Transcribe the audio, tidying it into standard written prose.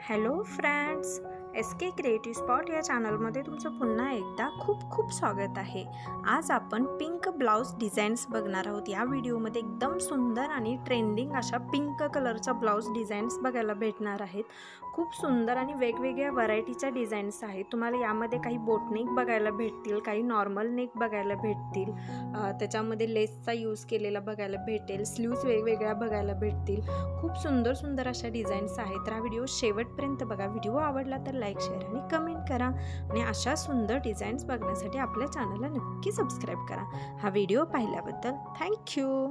Hello friends, S के creative spot या चॅनलमध्ये तुमचं पुन्हा एकदा खूप खूप स्वागत आहे। आज आपण पिंक ब्लाउज डिझाईन्स बघणार आहोत। या व्हिडिओमध्ये एकदम सुंदर आणि ट्रेंडिंग अशा पिंक कलरच्या ब्लाउज डिझाईन्स बघायला भेटणार आहेत। खूप सुंदर आणि वेगवेगळ्या व्हरायटीच्या डिझाईन्स आहेत। तुम्हाला यामध्ये काही बोट नेक बघायला भेटतील, काही नॉर्मल नेक बघायला भेटतील, त्याच्यामध्ये लेसचा यूज केलेला बघायला भेटेल, स्लीव्स वेगवेगळ्या बघायला भेटतील। खूप सुंदर सुंदर अशा डिझाईन्स आहेत। तर हा व्हिडिओ शेवटपर्यंत बघा। व्हिडिओ आवडला तर लाईक, शेअर आणि कमेंट करा आणि अशा सुंदर डिझाईन्स बघण्यासाठी आपल्या चॅनलला नक्की सबस्क्राईब करा। हा व्हिडिओ पाहिल्याबद्दल थँक्यू।